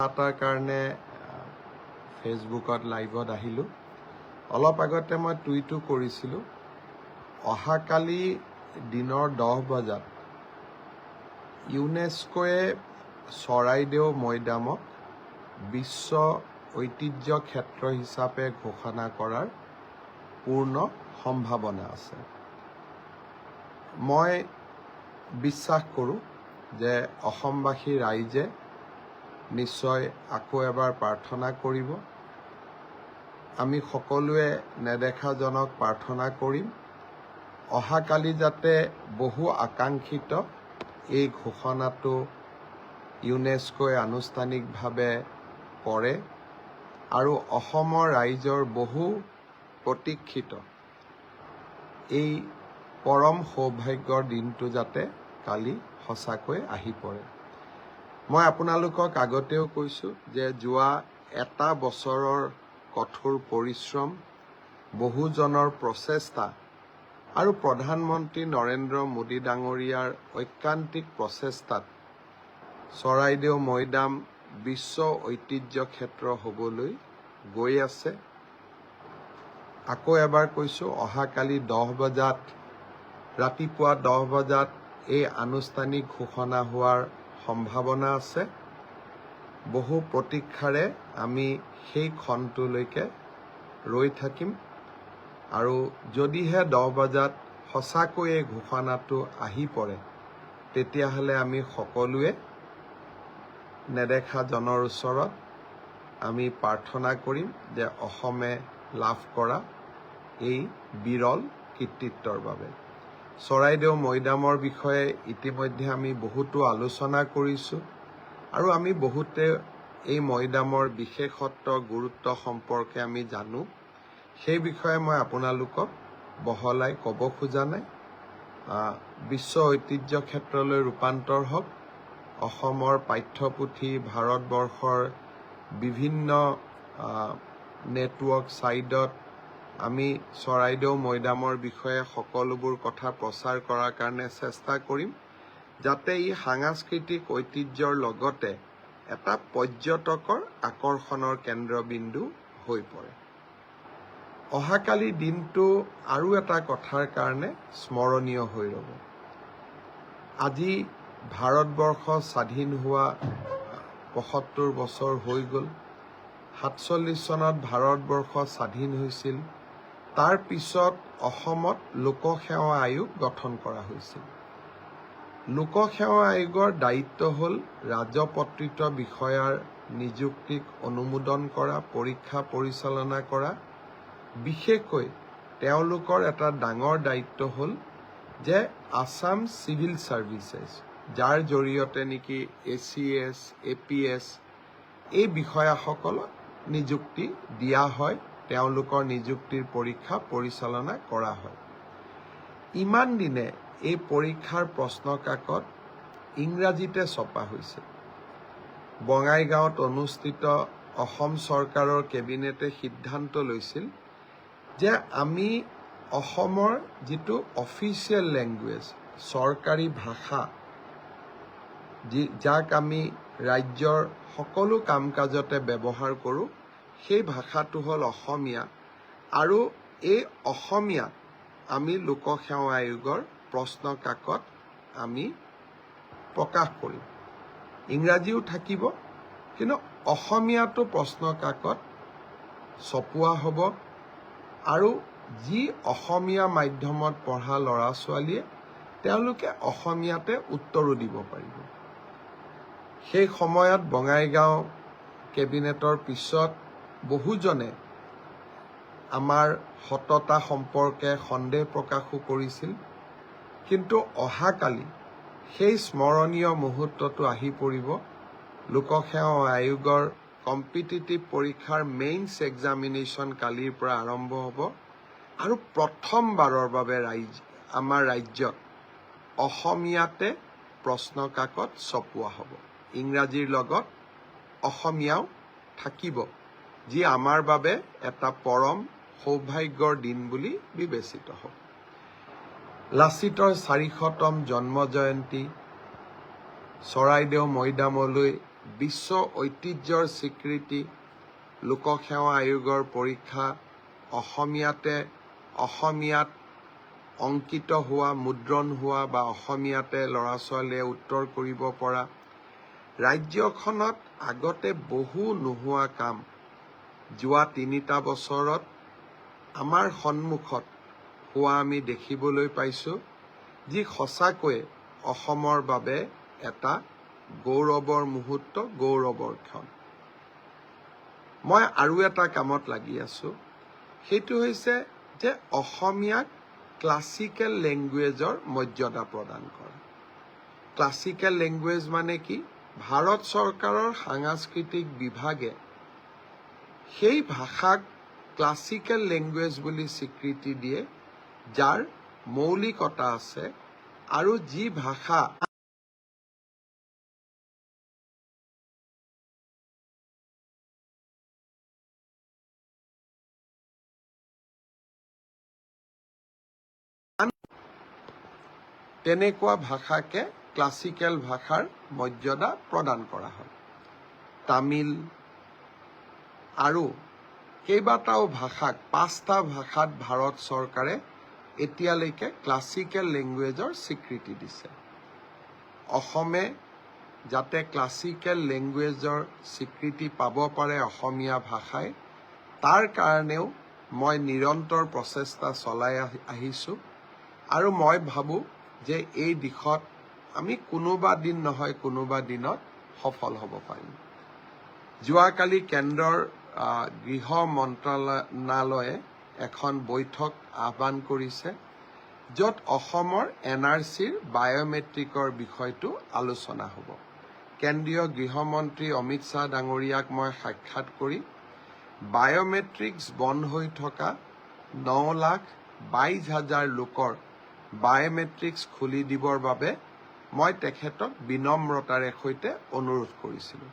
এটাৰ কাৰণে ফেচবুকত লাইভত আহিলোঁ। অলপ আগতে মই টুইটো কৰিছিলোঁ। অহাকালি দিনৰ 10 বজাত ইউনেস্কোয়ে চৰাইদেউ মৈদামক বিশ্ব ঐতিহ্য ক্ষেত্ৰ হিচাপে ঘোষণা কৰাৰ পূৰ্ণ সম্ভাৱনা আছে। মই বিশ্বাস কৰোঁ যে অসমবাসী ৰাইজে নিশ্চয় আকৌ এবাৰ প্ৰাৰ্থনা কৰিব। আমি সকলোৱে নেদেখাজনক প্ৰাৰ্থনা কৰিম অহাকালি যাতে বহু আকাংক্ষিত এই ঘোষণাটো ইউনেস্কোয়ে আনুষ্ঠানিকভাৱে কৰে আৰু অসমৰ ৰাইজৰ বহু প্ৰতীক্ষিত এই পৰম সৌভাগ্যৰ দিনটো যাতে কালি সঁচাকৈ আহি পৰে। মই আপোনালোকক আগতেও কৈছোঁ যে যোৱা এটা বছৰৰ কঠোৰ পৰিশ্ৰম, বহুজনৰ প্ৰচেষ্টা আৰু প্ৰধানমন্ত্ৰী নৰেন্দ্ৰ মোদী ডাঙৰীয়াৰ ঐকান্তিক প্ৰচেষ্টাত চৰাইদেউ মৈদাম বিশ্ব ঐতিহ্য ক্ষেত্ৰ হ'বলৈ গৈ আছে। আকৌ এবাৰ কৈছোঁ, অহাকালি 10 বজাত ৰাতিপুৱা 10 বজাত এই আনুষ্ঠানিক ঘোষণা হোৱাৰ সম্ভাৱনা আছে। বহু প্ৰতীক্ষাৰে আমি সেই ক্ষণটোলৈকে ৰৈ থাকিম আৰু যদিহে 10 বজাত সঁচাকৈ এই ঘোষণাটো আহি পৰে তেতিয়াহ'লে আমি সকলোৱে নেদেখাজনৰ ওচৰত আমি প্ৰাৰ্থনা কৰিম যে অসমে লাভ কৰা এই বিৰল কৃতিত্বৰ বাবে। চৰাইদেউ মৈদামৰ বিষয়ে ইতিমধ্যে আমি বহুতো আলোচনা কৰিছোঁ আৰু আমি বহুতে এই মৈদামৰ বিশেষত্ব গুৰুত্ব সম্পৰ্কে আমি জানো। সেই বিষয়ে মই আপোনালোকক বহলাই ক'ব খোজা নাই। বিশ্ব ঐতিহ্য ক্ষেত্ৰলৈ ৰূপান্তৰ হওক, অসমৰ পাঠ্যপুথি, ভাৰতবৰ্ষৰ বিভিন্ন নেটৱৰ্ক ছাইটত আমি চৰাইদেউ মৈদামৰ বিষয়ে সকলোবোৰ কথা প্ৰচাৰ কৰাৰ কাৰণে চেষ্টা কৰিম, যাতে ই সাংস্কৃতিক ঐতিহ্যৰ লগতে এটা পৰ্যটকৰ আকৰ্ষণৰ কেন্দ্ৰবিন্দু হৈ পৰে। অহাকালি দিনটো আৰু এটা কথাৰ কাৰণে স্মৰণীয় হৈ ৰ'ব। আজি ভাৰতবৰ্ষ স্বাধীন হোৱা ৭৫ বছৰ হৈ গ'ল। ৪৭ চনত ভাৰতবৰ্ষ স্বাধীন হৈছিল। তাৰ পিছত অসমত লোকসেৱা আয়োগ গঠন কৰা হৈছিল। লোকসেৱা আয়োগৰ দায়িত্ব হ'ল ৰাজপত্ৰিত বিষয়াৰ নিযুক্তিক অনুমোদন কৰা, পৰীক্ষা পৰিচালনা কৰা। বিশেষকৈ তেওঁলোকৰ এটা ডাঙৰ দায়িত্ব হ'ল যে আছাম চিভিল ছাৰ্ভিচেছ, যাৰ জৰিয়তে নেকি ACS, APS এই বিষয়াসকলক নিযুক্তি দিয়া হয়, তেওঁলোকৰ নিযুক্তিৰ পৰীক্ষা পৰিচালনা কৰা হয়। ইমান দিনে এই পৰীক্ষাৰ প্ৰশ্ন কাকত ইংৰাজীতে ছপা হৈছে। বঙাইগাঁৱত অনুষ্ঠিত অসম চৰকাৰৰ কেবিনেটে সিদ্ধান্ত লৈছিল যে আমি অসমৰ যিটো অফিচিয়েল লেংগুৱেজ, চৰকাৰী ভাষা, যাক আমি ৰাজ্যৰ সকলো কাম কাজতে ব্যৱহাৰ কৰোঁ, সেই ভাষাটো হ'ল অসমীয়া আৰু এই অসমীয়াত আমি লোকসেৱা আয়োগৰ প্ৰশ্ন কাকত আমি প্ৰকাশ কৰিম। ইংৰাজীও থাকিব, কিন্তু অসমীয়াটো প্ৰশ্ন কাকত ছপোৱা হ'ব আৰু যি অসমীয়া মাধ্যমত পঢ়া ল'ৰা ছোৱালীয়ে তেওঁলোকে অসমীয়াতে উত্তৰো দিব পাৰিব। সেই সময়ত বঙাইগাঁও কেবিনেটৰ পিছত বহুজনে আমাৰ সততা সম্পৰ্কে সন্দেহ প্ৰকাশো কৰিছিল, কিন্তু অহাকালি সেই স্মৰণীয় মুহূৰ্তটো আহি পৰিব। লোকসেৱা আয়োগৰ কম্পিটিটিভ পৰীক্ষাৰ মেইনছ এক্সামিনেশ্যন কালিৰ পৰা আৰম্ভ হ'ব আৰু প্ৰথমবাৰৰ বাবে আমাৰ ৰাজ্যত অসমীয়াতে প্ৰশ্ন কাকত ছপোৱা হ'ব। ইংৰাজীৰ লগত অসমীয়াও থাকিব, যি আমাৰ বাবে এটা পৰম সৌভাগ্যৰ দিন বুলি বিবেচিত হ'ব। লাচিতৰ ৪০০তম জন্ম জয়ন্তী, চৰাইদেউ মৈদামলৈ বিশ্ব ঐতিহ্যৰ স্বীকৃতি, লোকসেৱা আয়োগৰ পৰীক্ষা, অসমীয়াত অংকিত হোৱা, মুদ্ৰণ হোৱা বা অসমীয়াতে ল'ৰা ছোৱালীয়ে উত্তৰ কৰিব পৰা, ৰাজ্যখনত আগতে বহু নোহোৱা কাম যোৱা 3টা বছৰত আমাৰ সন্মুখত হোৱা আমি দেখিবলৈ পাইছোঁ, যি সঁচাকৈয়ে অসমৰ বাবে এটা গৌৰৱৰ মুহূৰ্ত, গৌৰৱৰ ক্ষণ। মই আৰু এটা কামত লাগি আছোঁ, সেইটো হৈছে যে অসমীয়াক ক্লাছিকেল লেংগুৱেজৰ মৰ্যাদা প্ৰদান কৰা। ক্লাছিকেল লেংগুৱেজ মানে কি? ভাৰত চৰকাৰৰ সাংস্কৃতিক বিভাগে সেই ভাষাক ক্লাছিকেল লেংগুৱেজ বুলি স্বীকৃতি দিয়ে, যাৰ মৌলিকতা আছে আৰু যি ভাষা তেনেকুৱা ভাষাকে ক্লাছিকেল ভাষাৰ মৰ্যাদা প্ৰদান কৰা হয়। তামিল আৰু কেইবাটাও ভাষাক 5টা ভাষাত ভাৰত চৰকাৰে এতিয়ালৈকে ক্লাছিকেল লেংগুৱেজৰ স্বীকৃতি দিছে। অসমে যাতে ক্লাছিকেল লেংগুৱেজৰ স্বীকৃতি পাব পাৰে অসমীয়া ভাষাই, তাৰ কাৰণেও মই নিৰন্তৰ প্ৰচেষ্টা চলাই আহিছোঁ আৰু মই ভাবোঁ যে এই দিশত আমি কোনোবা দিন নহয় কোনোবা দিনত সফল হ'ব পাৰিম। যোৱাকালি কেন্দ্ৰৰ গৃহ মন্ত্ৰণালয়ে এখন বৈঠক আহ্বান কৰিছে, য'ত অসমৰ NRCৰ বায়'মেট্ৰিকৰ বিষয়টো আলোচনা হ'ব। কেন্দ্ৰীয় গৃহমন্ত্ৰী অমিত শ্বাহ ডাঙৰীয়াক মই সাক্ষাৎ কৰি বায়'মেট্ৰিক্স বন্ধ হৈ থকা 9,22,000 লোকৰ বায়'মেট্ৰিক্স খুলি দিবৰ বাবে মই তেখেতক বিনম্ৰতাৰে সৈতে অনুৰোধ কৰিছিলোঁ।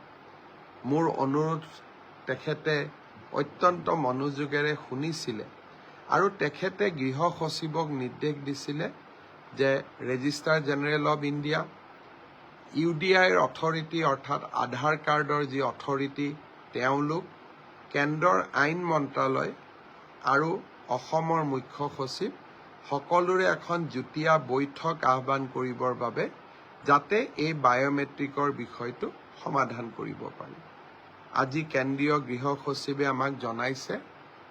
মোৰ অনুৰোধ তেখেতে অত্যন্ত মনোযোগেৰে শুনিছিলে আৰু তেখেতে গৃহ সচিবক নিৰ্দেশ দিছিলে যে ৰেজিষ্ট্ৰাৰ জেনেৰেল অৱ ইণ্ডিয়া, UDIৰ অথৰিটি অৰ্থাৎ আধাৰ কাৰ্ডৰ যি অথৰিটি, তেওঁলোক, কেন্দ্ৰৰ আইন মন্ত্ৰালয় আৰু অসমৰ মুখ্য সচিব সকলোৰে এখন যুটীয়া বৈঠক আহ্বান কৰিবৰ বাবে, যাতে এই বায়'মেট্ৰিকৰ বিষয়টো সমাধান কৰিব পাৰি। আজি কেন্দ্ৰীয় গৃহ সচিবে আমাক জনাইছে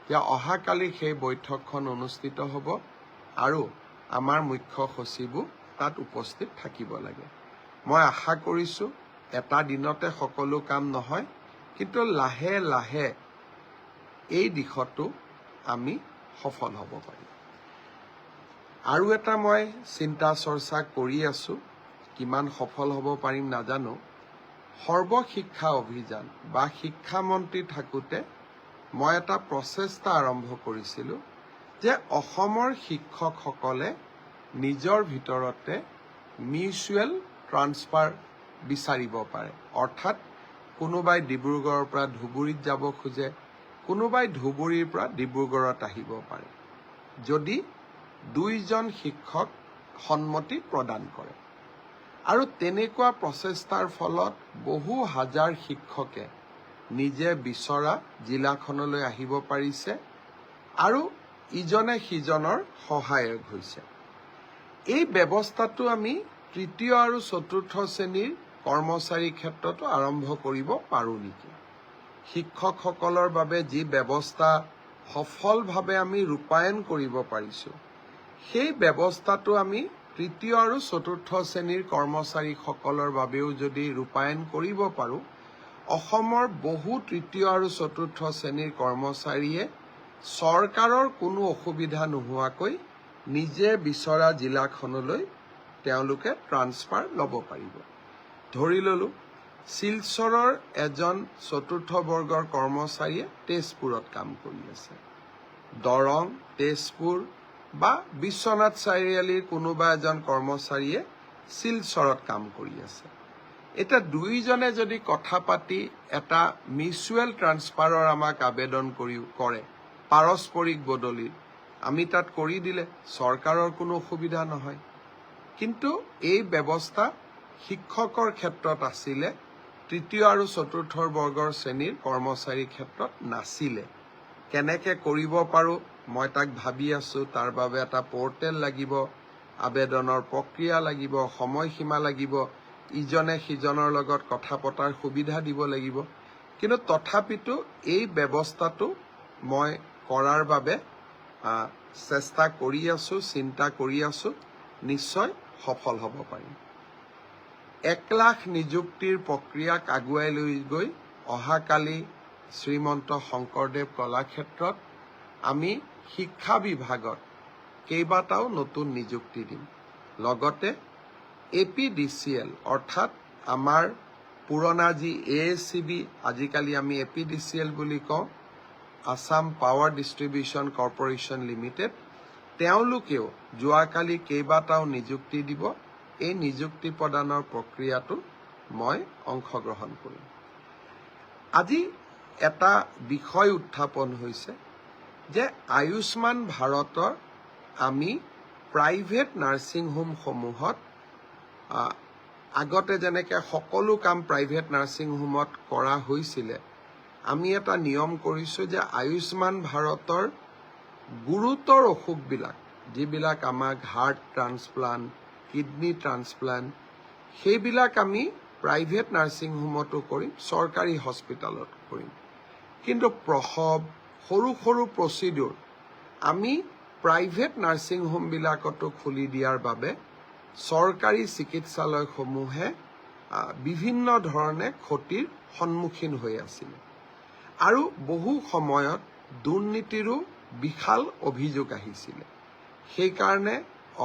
যে অহাকালি সেই বৈঠকখন অনুষ্ঠিত হ'ব আৰু আমাৰ মুখ্য সচিবো তাত উপস্থিত থাকিব লাগে। মই আশা কৰিছোঁ এটা দিনতে সকলো কাম নহয়, কিন্তু লাহে লাহে এই দিশতো আমি সফল হ'ব পাৰিম। আৰু এটা মই চিন্তা চৰ্চা কৰি আছোঁ, কিমান সফল হ'ব পাৰিম নাজানো। সৰ্বশিক্ষা অভিযান বা শিক্ষামন্ত্ৰী থাকোঁতে মই এটা প্ৰচেষ্টা আৰম্ভ কৰিছিলোঁ যে অসমৰ শিক্ষকসকলে নিজৰ ভিতৰতে মিউচুৱেল ট্ৰান্সফাৰ বিচাৰিব পাৰে। অৰ্থাৎ কোনোবাই ডিব্ৰুগড়ৰ পৰা ধুবুৰীত যাব খোজে, কোনোবাই ধুবুৰীৰ পৰা ডিব্ৰুগড়ত আহিব পাৰে, যদি 2জন শিক্ষক সন্মতি প্ৰদান কৰে। আৰু তেনেকুৱা প্ৰচেষ্টাৰ ফলত বহু হাজাৰ শিক্ষকে নিজে বিচৰা জিলাখনলৈ আহিব পাৰিছে আৰু ইজনে সিজনৰ সহায়ক হৈছে। এই ব্যৱস্থাটো আমি 3য় আৰু 4ৰ্থ শ্ৰেণীৰ কৰ্মচাৰীৰ ক্ষেত্ৰতো আৰম্ভ কৰিব পাৰোঁ নেকি? শিক্ষকসকলৰ বাবে যি ব্যৱস্থা সফলভাৱে আমি ৰূপায়ণ কৰিব পাৰিছোঁ, সেই ব্যৱস্থাটো আমি 3য় আৰু 4ৰ্থ শ্ৰেণীৰ কৰ্মচাৰীসকলৰ বাবেও যদি ৰূপায়ণ কৰিব পাৰোঁ, অসমৰ বহু 3য় আৰু 4ৰ্থ শ্ৰেণীৰ কৰ্মচাৰীয়ে চৰকাৰৰ কোনো অসুবিধা নোহোৱাকৈ নিজে বিচৰা জিলাখনলৈ তেওঁলোকে ট্ৰান্সফাৰ ল'ব পাৰিব। ধৰি ল'লোঁ শিলচৰৰ এজন 4ৰ্থ বৰ্গৰ কৰ্মচাৰীয়ে তেজপুৰত কাম কৰি আছে, দৰং, তেজপুৰ বা বিশ্বনাথ চাৰিআলিৰ কোনোবা এজন কৰ্মচাৰীয়ে শিলচৰত কাম কৰি আছে। এতিয়া 2জনে যদি কথা পাতি এটা মিউচুৱেল ট্ৰান্সফাৰৰ আমাক আবেদন কৰে, পাৰস্পৰিক বদলি, আমি তাত কৰি দিলে চৰকাৰৰ কোনো অসুবিধা নহয়। কিন্তু এই ব্যৱস্থা শিক্ষকৰ ক্ষেত্ৰত আছিলে তৃতীয় আৰু চতুৰ্থ বৰ্গৰ শ্ৰেণীৰ কৰ্মচাৰীৰ ক্ষেত্ৰত নাছিলে। কেনেকে কৰিব পাৰোঁ মই তাক ভাবি আছোঁ। তাৰ বাবে এটা পৰ্টেল লাগিব, আবেদনৰ প্ৰক্ৰিয়া লাগিব, সময়সীমা লাগিব, ইজনে সিজনৰ লগত কথা পতাৰ সুবিধা দিব লাগিব। কিন্তু তথাপিতো এই ব্যৱস্থাটো মই কৰাৰ বাবে চেষ্টা কৰি আছোঁ, চিন্তা কৰি আছোঁ, নিশ্চয় সফল হ'ব পাৰিম। 1 লাখ নিযুক্তিৰ প্ৰক্ৰিয়াক আগুৱাই লৈ গৈ অহাকালি শ্ৰীমন্ত শংকৰদেৱ কলাক্ষেত্ৰত আমি শিক্ষা বিভাগত কেইবাটাও নতুন নিযুক্তি দিম। লগতে APDCL অৰ্থাৎ আমাৰ পুৰণা যি ASCB, আজিকালি আমি APDCL বুলি কওঁ, Assam power distribution corporation limited, তেওঁলোকেও যোৱাকালি কেইবাটাও নিযুক্তি দিব। এই নিযুক্তি প্ৰদানৰ প্ৰক্ৰিয়াটো মই অংশগ্ৰহণ কৰিম। আজি এটা বিষয় উত্থাপন হৈছে যে আয়ুষ্মান ভাৰতৰ আমি প্ৰাইভেট নাৰ্ছিং হোমসমূহত আগতে যেনেকৈ সকলো কাম প্ৰাইভেট নাৰ্ছিং হোমত কৰা হৈছিলে, আমি এটা নিয়ম কৰিছোঁ যে আয়ুষ্মান ভাৰতৰ গুৰুতৰ অসুখবিলাক, যিবিলাক আমাক হাৰ্ট ট্ৰান্সপ্লাণ্ট, কিডনি ট্ৰান্সপ্লাণ্ট, সেইবিলাক আমি প্ৰাইভেট নাৰ্ছিং হোমতো কৰিম, চৰকাৰী হস্পিটেলত কৰিম। কিন্তু প্ৰসৱ, সৰু সৰু প্ৰচিডিউৰ আমি প্ৰাইভেট নাৰ্ছিং হোমবিলাকতো খুলি দিয়াৰ বাবে চৰকাৰী চিকিৎসালয়সমূহে বিভিন্ন ধৰণে ক্ষতিৰ সন্মুখীন হৈ আছিল। আৰু বহু সময়ত দুৰ্নীতিৰো বিশাল অভিযোগ আহিছিলে। সেইকাৰণে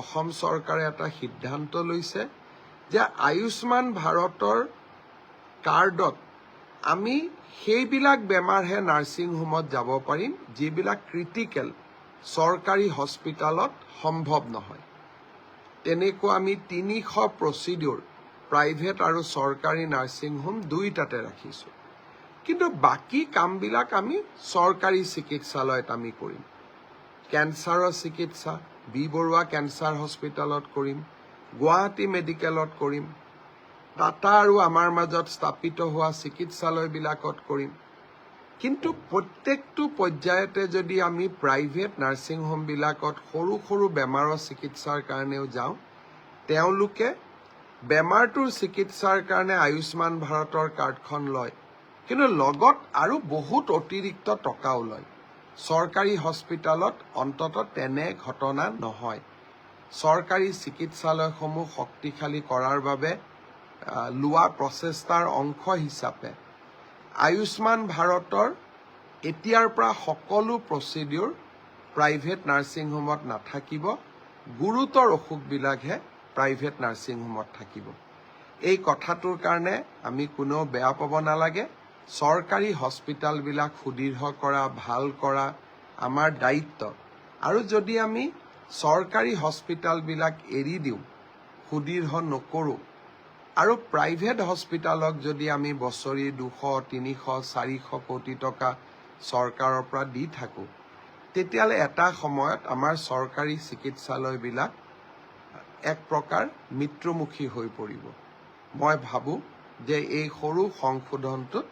অসম চৰকাৰে এটা সিদ্ধান্ত লৈছে যে আয়ুষ্মান ভাৰতৰ কাৰ্ডত আমি সেইবিলাক বেমাৰহে নাৰ্ছিং হোমত যাব পাৰিম যিবিলাক ক্ৰিটিকেল, চৰকাৰী হস্পিটেলত সম্ভৱ নহয়। তেনেকুৱা আমি 300 প্ৰচিডিউৰ প্ৰাইভেট আৰু চৰকাৰী নাৰ্ছিং হোম দুয়োটাতে ৰাখিছোঁ। কিন্তু বাকী কামবিলাক আমি চৰকাৰী চিকিৎসালয়ত আমি কৰিম। কেঞ্চাৰৰ চিকিৎসা বি বৰুৱা কেঞ্চাৰ হস্পিটেলত কৰিম, গুৱাহাটী মেডিকেলত কৰিম, টাটা আৰু আমাৰ মাজত স্থাপিত হোৱা চিকিৎসালয়বিলাকত কৰিম। কিন্তু প্ৰত্যেকটো পৰ্যায়তে যদি আমি প্ৰাইভেট নাৰ্ছিং হোমবিলাকত সৰু সৰু বেমাৰৰ চিকিৎসাৰ কাৰণেও যাওঁ, তেওঁলোকে বেমাৰটোৰ চিকিৎসাৰ কাৰণে আয়ুষ্মান ভাৰতৰ কাৰ্ডখন লয়, কিন্তু লগত আৰু বহুত অতিৰিক্ত টকাও লয়। চৰকাৰী হস্পিটেলত অন্ততঃ তেনে ঘটনা নহয়। চৰকাৰী চিকিৎসালয়সমূহ শক্তিশালী কৰাৰ বাবে লোৱা প্ৰচেষ্টাৰ অংশ হিচাপে আয়ুষ্মান ভাৰতৰ এতিয়াৰ পৰা সকলো প্ৰচিডিউৰ প্ৰাইভেট নাৰ্ছিং হোমত নাথাকিব, গুৰুতৰ অসুখবিলাকহে প্ৰাইভেট নাৰ্ছিং হোমত থাকিব। এই কথাটোৰ কাৰণে আমি কোনেও বেয়া পাব নালাগে। চৰকাৰী হস্পিটেলবিলাক সুদৃঢ় কৰা, ভাল কৰা আমাৰ দায়িত্ব। আৰু যদি আমি চৰকাৰী হস্পিটেলবিলাক এৰি দিওঁ, সুদৃঢ় নকৰোঁ, আৰু প্ৰাইভেট হস্পিটেলক যদি আমি বছৰি 200, 300, 400 কোটি টকা চৰকাৰৰ পৰা দি থাকোঁ, তেতিয়াহ'লে এটা সময়ত আমাৰ চৰকাৰী চিকিৎসালয়বিলাক এক প্ৰকাৰ মৃত্যুমুখী হৈ পৰিব। মই ভাবোঁ যে এই সৰু সংশোধনটোত